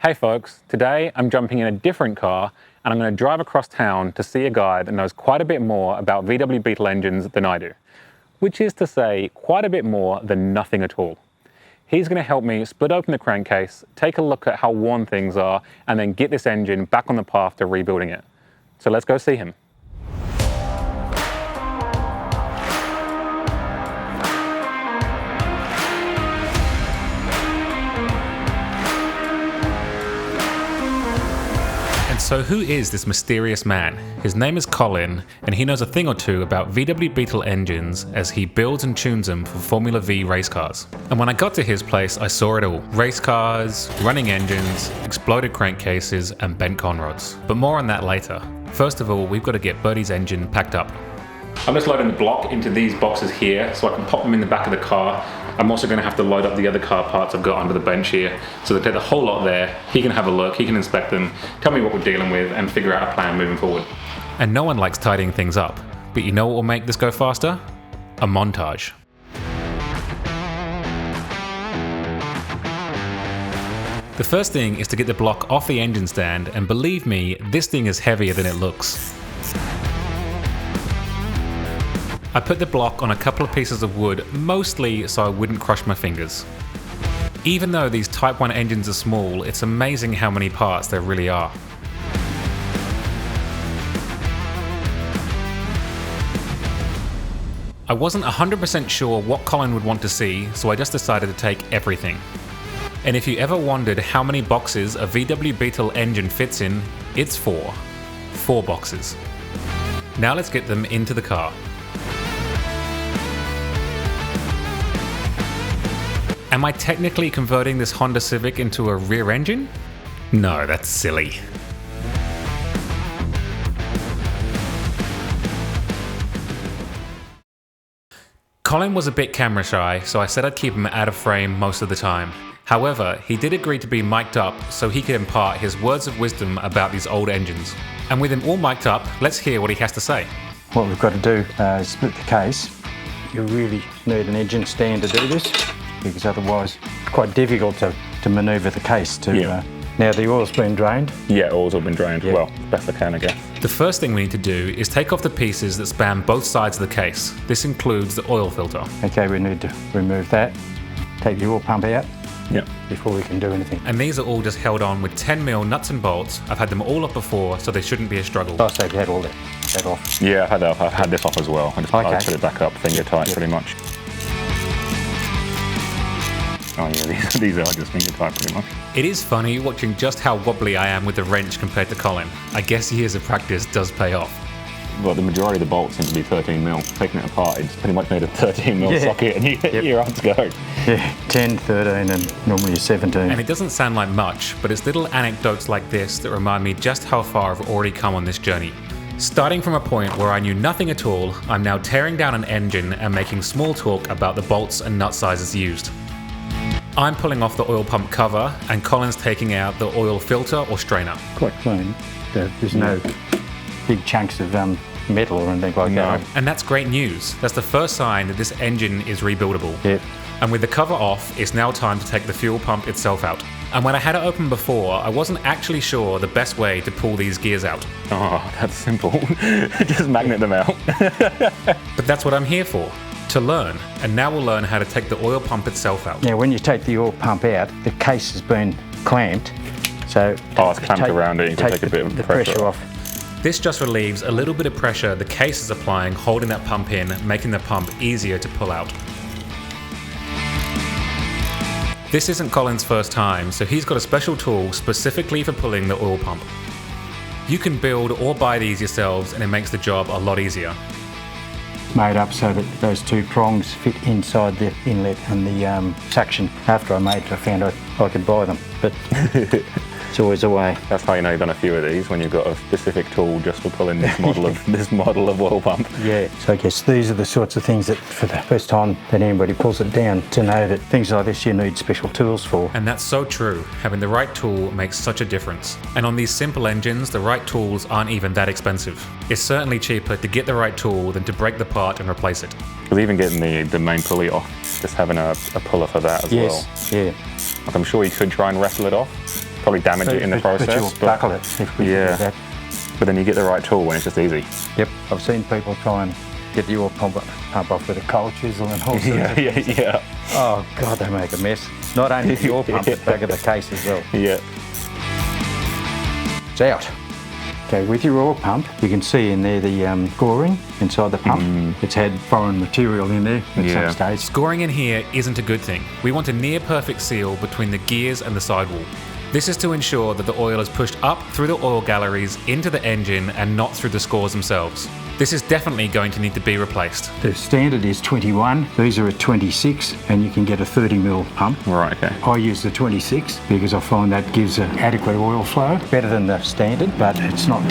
Hey folks, today I'm jumping in a different car and I'm going to drive across town to see a guy that knows quite a bit more about VW Beetle engines than I do. Which is to say, quite a bit more than nothing at all. He's going to help me split open the crankcase, take a look at how worn things are, and then get this engine back on the path to rebuilding it. So let's go see him. So who is this mysterious man? His name is Colin, and he knows a thing or two about VW Beetle engines as he builds and tunes them for Formula V race cars. And when I got to his place, I saw it all. Race cars, running engines, exploded crankcases, and bent conrods. But more on that later. First of all, we've got to get Birdie's engine packed up. I'm just loading the block into these boxes here so I can pop them in the back of the car. I'm also going to have to load up the other car parts I've got under the bench here. So they take the whole lot there, he can have a look, he can inspect them, tell me what we're dealing with, and figure out a plan moving forward. And no one likes tidying things up, but you know what will make this go faster? A montage. The first thing is to get the block off the engine stand, and believe me, this thing is heavier than it looks. I put the block on a couple of pieces of wood, mostly so I wouldn't crush my fingers. Even though these Type 1 engines are small, it's amazing how many parts there really are. I wasn't 100% sure what Colin would want to see, so I just decided to take everything. And if you ever wondered how many boxes a VW Beetle engine fits in, it's 4. 4 boxes. Now let's get them into the car. Am I technically converting this Honda Civic into a rear engine? No, that's silly. Colin was a bit camera shy, so I said I'd keep him out of frame most of the time. However, he did agree to be mic'd up so he could impart his words of wisdom about these old engines. And with him all mic'd up, let's hear what he has to say. What we've got to do is split the case. You really need an engine stand to do this, because otherwise it's quite difficult to manoeuvre the case to. Yeah. Now the oil's been drained. Yeah, oil's all been drained. Yeah. Well, best I can, I guess. The first thing we need to do is take off the pieces that span both sides of the case. This includes the oil filter. Okay, we need to remove that. Take the oil pump out. Yeah. Before we can do anything. And these are all just held on with 10mm nuts and bolts. I've had them all up before, so they shouldn't be a struggle. Oh, so you had all that off? Yeah, I've had this off as well. I just put it back up, finger tight, pretty much. Oh yeah, these are just finger tight pretty much. It is funny watching just how wobbly I am with the wrench compared to Colin. I guess years of practice does pay off. Well, the majority of the bolts seem to be 13mm. Taking it apart, it's pretty much made a 13mm socket and you're up to go. Yeah, 10, 13 and normally 17. And it doesn't sound like much, but it's little anecdotes like this that remind me just how far I've already come on this journey. Starting from a point where I knew nothing at all, I'm now tearing down an engine and making small talk about the bolts and nut sizes used. I'm pulling off the oil pump cover and Colin's taking out the oil filter or strainer. Quite clean. There's no big chunks of metal or anything like that. And that's great news. That's the first sign that this engine is rebuildable. Yep. And with the cover off, it's now time to take the fuel pump itself out. And when I had it open before, I wasn't actually sure the best way to pull these gears out. Oh, that's simple. Just magnet them out. But that's what I'm here for. To learn, and now we'll learn how to take the oil pump itself out. Now when you take the oil pump out, the case has been clamped, so it's clamped around it, you can take a bit of the pressure off. This just relieves a little bit of pressure the case is applying, holding that pump in, making the pump easier to pull out. This isn't Colin's first time, so he's got a special tool specifically for pulling the oil pump. You can build or buy these yourselves and it makes the job a lot easier. Made up so that those two prongs fit inside the inlet and the suction. After I made it, I found I could buy them, but it's always a way. That's how you know you've done a few of these, when you've got a specific tool just for pulling this model of oil pump. Yeah, so I guess these are the sorts of things that for the first time that anybody pulls it down, to know that things like this you need special tools for. And that's so true. Having the right tool makes such a difference. And on these simple engines, the right tools aren't even that expensive. It's certainly cheaper to get the right tool than to break the part and replace it. Because even getting the main pulley off, just having a puller for that as well. Yeah. Like I'm sure you could try and wrestle it off. probably damage it in the process. But you'll buckle it if we do that. But then you get the right tool when it's just easy. Yep, I've seen people try and get the oil pump off with a cold chisel and all sorts of things. Yeah. Oh God, they make a mess. Not only the oil pump, but the back of the case as well. Yeah. It's out. Okay, with your oil pump, you can see in there the scoring inside the pump. It's had foreign material in there at some stage. Scoring in here isn't a good thing. We want a near perfect seal between the gears and the sidewall. This is to ensure that the oil is pushed up through the oil galleries into the engine and not through the scores themselves. This is definitely going to need to be replaced. The standard is 21, these are at 26, and you can get a 30mm pump. Right, okay. I use the 26 because I find that gives an adequate oil flow, better than the standard, but it's not,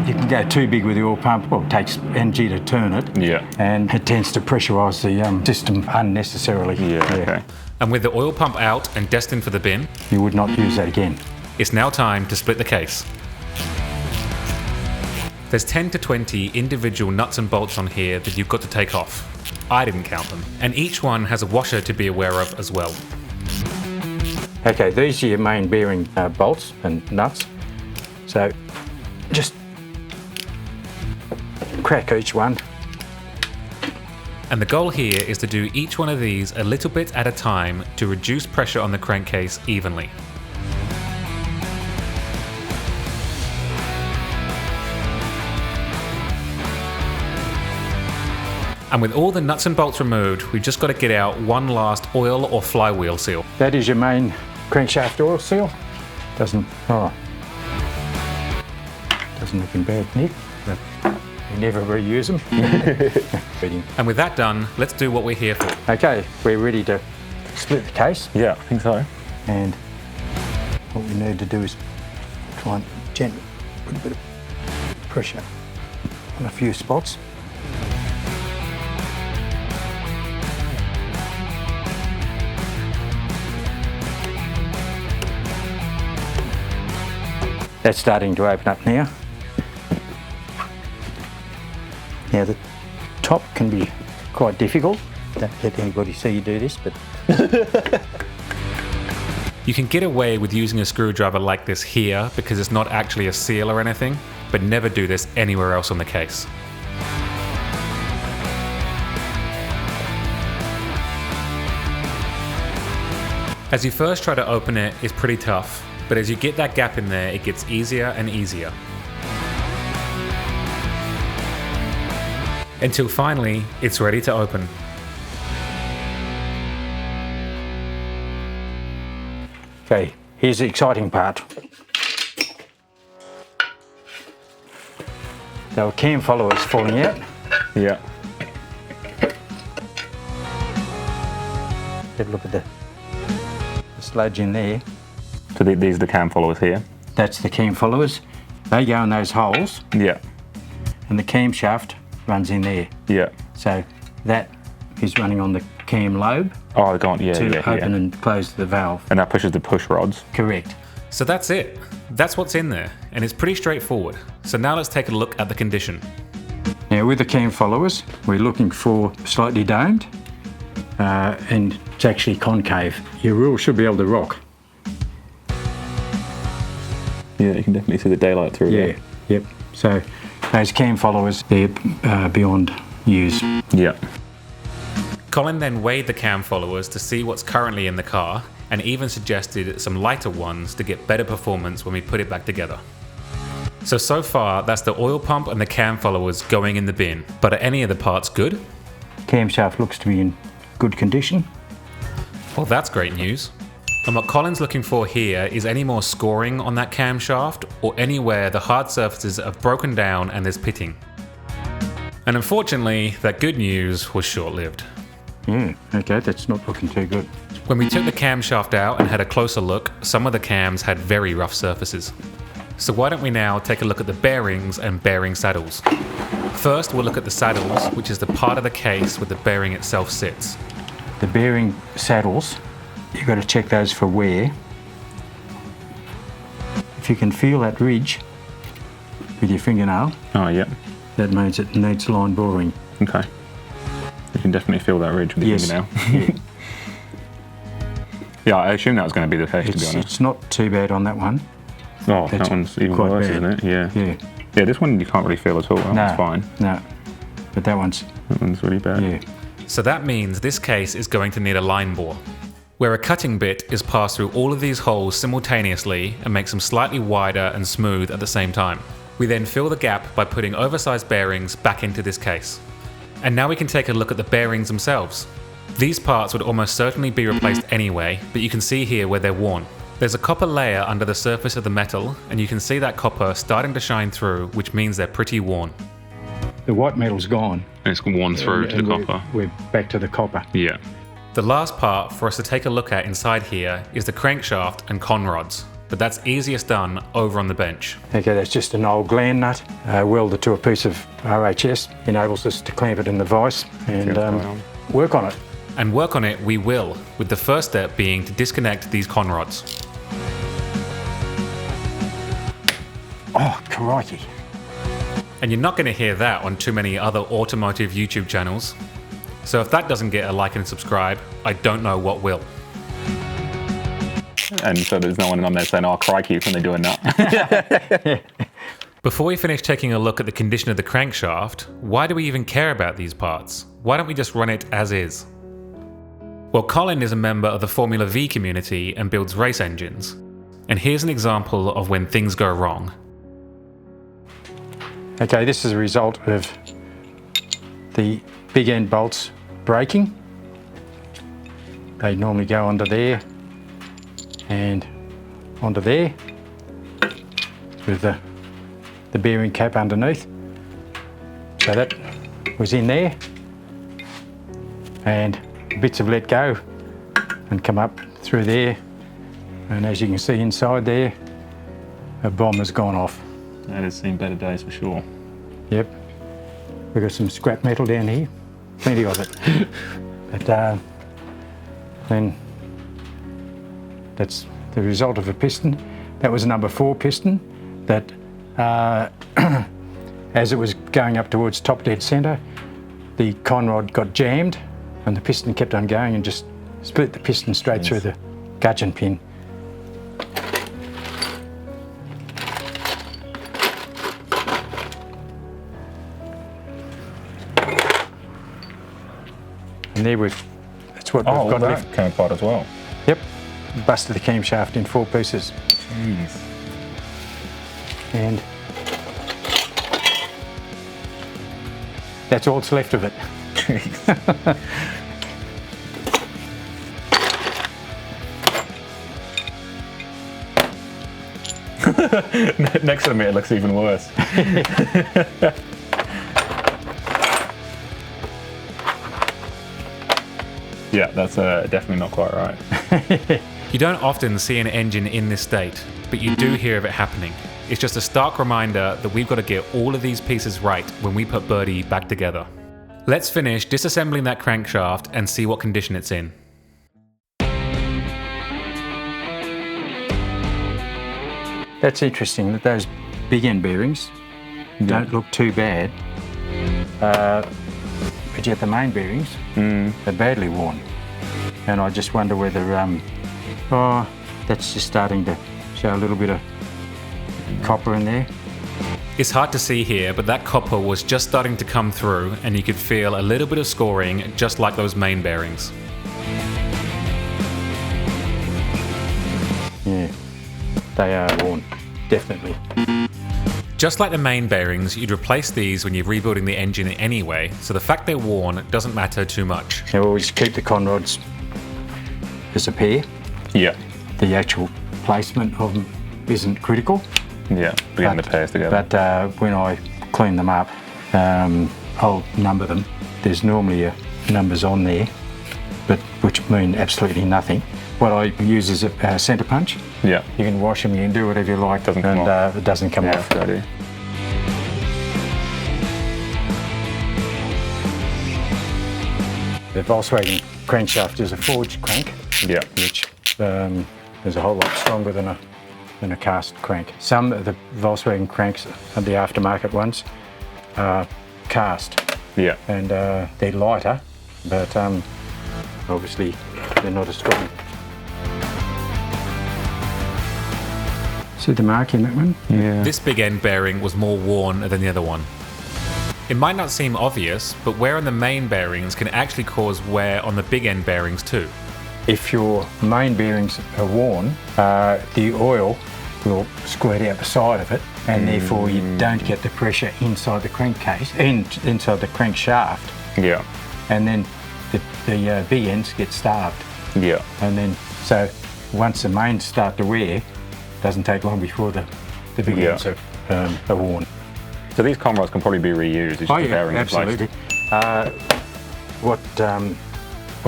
you can go too big with the oil pump, well, it takes energy to turn it, and it tends to pressurise the system unnecessarily. Okay. And with the oil pump out and destined for the bin, you would not use that again. It's now time to split the case. There's 10 to 20 individual nuts and bolts on here that you've got to take off. I didn't count them. And each one has a washer to be aware of as well. Okay, these are your main bearing bolts and nuts. So just crack each one. And the goal here is to do each one of these a little bit at a time to reduce pressure on the crankcase evenly. And with all the nuts and bolts removed, we've just got to get out one last oil or flywheel seal. That is your main crankshaft oil seal. Doesn't look in bad nick, but you never reuse them. And with that done, let's do what we're here for. Okay, we're ready to split the case. Yeah, I think so. And what we need to do is try and gently put a bit of pressure on a few spots. That's starting to open up now. Now the top can be quite difficult. Don't let anybody see you do this, but you can get away with using a screwdriver like this here because it's not actually a seal or anything, but never do this anywhere else on the case. As you first try to open it, it's pretty tough, but as you get that gap in there, it gets easier and easier. Until finally, it's ready to open. okay, here's the exciting part. So a cam follower is falling out. Yeah. Have a look at the sludge in there. So these are the cam followers here? That's the cam followers. They go in those holes. Yeah. And the camshaft runs in there. Yeah. So that is running on the cam lobe Oh, go on. Yeah, to yeah, open yeah. and close the valve. And that pushes the push rods. Correct. So that's it. That's what's in there, and it's pretty straightforward. So now let's take a look at the condition. Now with the cam followers, we're looking for slightly domed and it's actually concave. Your reel should be able to rock. Yeah, you can definitely see the daylight through Yeah, there. yep. So those cam followers, they're beyond use. Yeah. Colin then weighed the cam followers to see what's currently in the car, and even suggested some lighter ones to get better performance when we put it back together. So far, that's the oil pump and the cam followers going in the bin, but are any of the parts good? Camshaft looks to be in good condition. Well, that's great news. And what Colin's looking for here is any more scoring on that camshaft, or anywhere the hard surfaces have broken down and there's pitting. And unfortunately, that good news was short-lived. Yeah, okay, that's not looking too good. When we took the camshaft out and had a closer look, some of the cams had very rough surfaces. So why don't we now take a look at the bearings and bearing saddles. First, we'll look at the saddles, which is the part of the case where the bearing itself sits. The bearing saddles, you've got to check those for wear. If you can feel that ridge with your fingernail, Oh, yeah. that means it needs line boring. Okay. You can definitely feel that ridge with your Yes. fingernail. Yeah. Yeah, I assume that was going to be the case, to be honest. It's not too bad on that one. Oh, that one's even worse, isn't it? Yeah. Yeah, this one you can't really feel at all. That one's fine. No, but that one's really bad. Yeah. So that means this case is going to need a line bore, where a cutting bit is passed through all of these holes simultaneously and makes them slightly wider and smooth at the same time. We then fill the gap by putting oversized bearings back into this case. And now we can take a look at the bearings themselves. These parts would almost certainly be replaced anyway, but you can see here where they're worn. There's a copper layer under the surface of the metal, and you can see that copper starting to shine through, which means they're pretty worn. The white metal's gone. And it's worn through to the copper. We're back to the copper. Yeah. The last part for us to take a look at inside here is the crankshaft and con rods, but that's easiest done over on the bench. Okay, that's just an old gland nut welded to a piece of RHS, enables us to clamp it in the vise and work on it. And work on it we will, with the first step being to disconnect these con rods. Oh, crikey. And you're not going to hear that on too many other automotive YouTube channels. So if that doesn't get a like and subscribe, I don't know what will. And so there's no one on there saying, oh, crikey, when they're doing that. Before we finish taking a look at the condition of the crankshaft, why do we even care about these parts? Why don't we just run it as is? Well, Colin is a member of the Formula V community and builds race engines. And here's an example of when things go wrong. Okay, this is a result of the big end bolts breaking. They normally go under there and onto there with the bearing cap underneath. So that was in there, and bits have let go and come up through there, and as you can see inside there, a bomb has gone off. That has seen better days for sure. Yep, we've got some scrap metal down here, plenty of it. But then that's the result of a piston. That was a number 4 piston that as it was going up towards top dead centre, the con rod got jammed and the piston kept on going and just split the piston straight through the gudgeon pin. And there that's what we've got left. That came apart as well. Yep, busted the camshaft in 4 pieces. Jeez. And that's all that's left of it. Next to me it looks even worse. Yeah, that's definitely not quite right. You don't often see an engine in this state, but you do hear of it happening. It's just a stark reminder that we've got to get all of these pieces right when we put Birdie back together. Let's finish disassembling that crankshaft and see what condition it's in. That's interesting that those big end bearings don't look too bad, but yet the main bearings are badly worn. And I just wonder whether, that's just starting to show a little bit of copper in there. It's hard to see here, but that copper was just starting to come through and you could feel a little bit of scoring just like those main bearings. Yeah, they are worn, definitely. Just like the main bearings, you'd replace these when you're rebuilding the engine anyway, so the fact they're worn doesn't matter too much. Now we'll just keep the con rods as a pair. Yeah. The actual placement of them isn't critical. Yeah, getting the pairs together. But when I clean them up, I'll number them. There's normally numbers on there, but which mean absolutely nothing. What I use is a centre punch. Yeah. You can wash them, you can do whatever you like, Doesn't come off. It doesn't come off. Good idea. The Volkswagen crankshaft is a forged crank, Yeah. which is a whole lot stronger than a cast crank. Some of the Volkswagen cranks, the aftermarket ones, are cast. Yeah. And they're lighter, but obviously they're not as strong. See the mark in that one? Yeah. This big end bearing was more worn than the other one. It might not seem obvious, but wear on the main bearings can actually cause wear on the big end bearings too. If your main bearings are worn, the oil will squirt out the side of it, and therefore you don't get the pressure inside the crankcase, inside the crankshaft. Yeah. And then the big ends get starved. Yeah. And then, so once the mains start to wear, it doesn't take long before the big ends are worn. So these com rods can probably be reused. It's just the bearing absolutely. What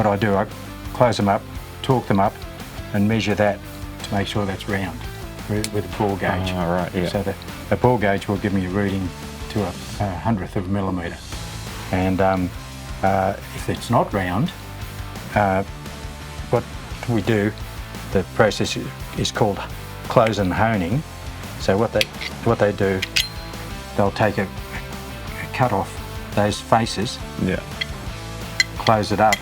I do, I close them up, torque them up, and measure that to make sure that's round with a bore gauge. Oh, right, yeah. So the bore gauge will give me a reading to a hundredth of a millimetre. And if it's not round, what we do, the process is called close and honing. So what they do, they'll take a cut off those faces, close it up,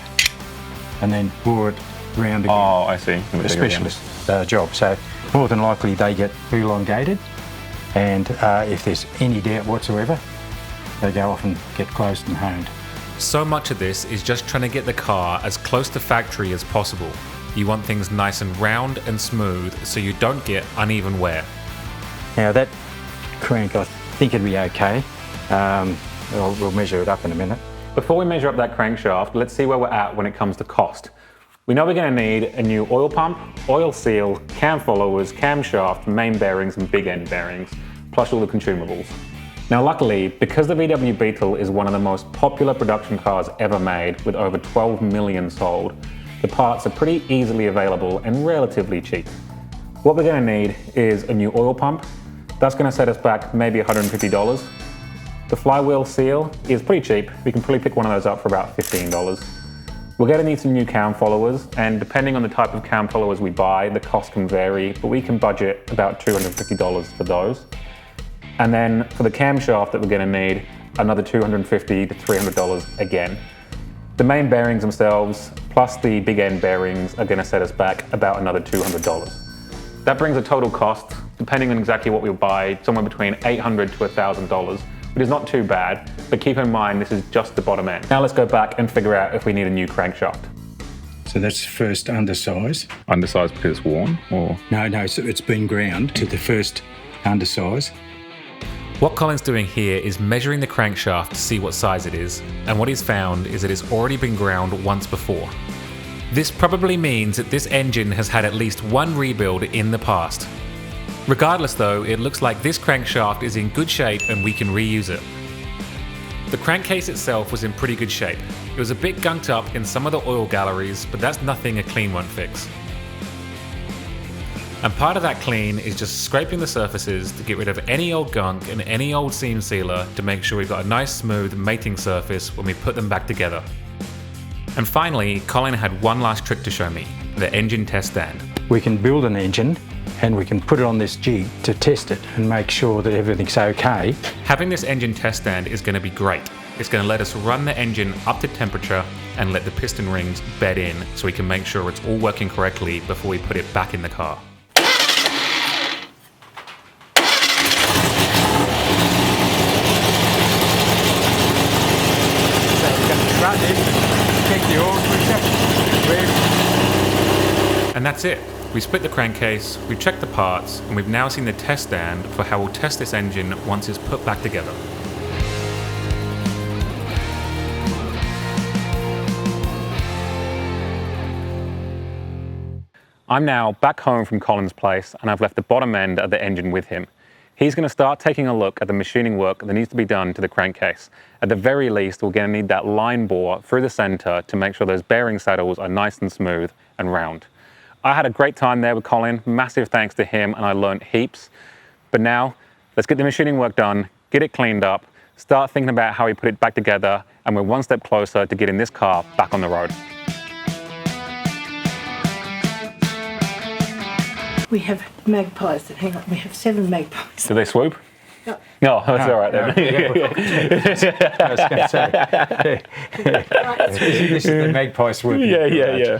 and then bore it round again. Oh, I see. A specialist job. So more than likely they get elongated, and if there's any doubt whatsoever, they go off and get closed and honed. So much of this is just trying to get the car as close to factory as possible. You want things nice and round and smooth so you don't get uneven wear. Now that crank, I think it'd be okay. We'll measure it up in a minute. Before we measure up that crankshaft, let's see where we're at when it comes to cost. We know we're going to need a new oil pump, oil seal, cam followers, camshaft, main bearings and big end bearings, plus all the consumables. Now luckily, because the VW Beetle is one of the most popular production cars ever made with over 12 million sold, the parts are pretty easily available and relatively cheap. What we're going to need is a new oil pump. That's going to set us back maybe $150. The flywheel seal is pretty cheap. We can probably pick one of those up for about $15. We're going to need some new cam followers, and depending on the type of cam followers we buy, the cost can vary, but we can budget about $250 for those. And then for the camshaft that we're going to need, another $250 to $300 again. The main bearings themselves, plus the big end bearings, are going to set us back about another $200. That brings a total cost, depending on exactly what we'll buy, somewhere between $800 to $1,000, which is not too bad, but keep in mind this is just the bottom end. Now let's go back and figure out if we need a new crankshaft. So that's the first undersize. Undersized because it's worn, or? No, so it's been ground to the first undersize. What Colin's doing here is measuring the crankshaft to see what size it is, and what he's found is that it's already been ground once before. This probably means that this engine has had at least one rebuild in the past. Regardless though, it looks like this crankshaft is in good shape and we can reuse it. The crankcase itself was in pretty good shape. It was a bit gunked up in some of the oil galleries, but that's nothing a clean won't fix. And part of that clean is just scraping the surfaces to get rid of any old gunk and any old seam sealer to make sure we've got a nice smooth mating surface when we put them back together. And finally, Colin had one last trick to show me, the engine test stand. We can build an engine and we can put it on this jig to test it and make sure that everything's okay. Having this engine test stand is going to be great. It's going to let us run the engine up to temperature and let the piston rings bed in so we can make sure it's all working correctly before we put it back in the car. And that's it. We split the crankcase, we've checked the parts, and we've now seen the test stand for how we'll test this engine once it's put back together. I'm now back home from Colin's place, and I've left the bottom end of the engine with him. He's going to start taking a look at the machining work that needs to be done to the crankcase. At the very least, we're going to need that line bore through the center to make sure those bearing saddles are nice and smooth and round. I had a great time there with Colin, massive thanks to him, and I learned heaps. But now, let's get the machining work done, get it cleaned up, start thinking about how we put it back together, and we're one step closer to getting this car back on the road. We have magpies that hang on. We have 7 magpies. Do they swoop? No. No, that's all right then. I was going to say, this is the magpie swooping. Yeah.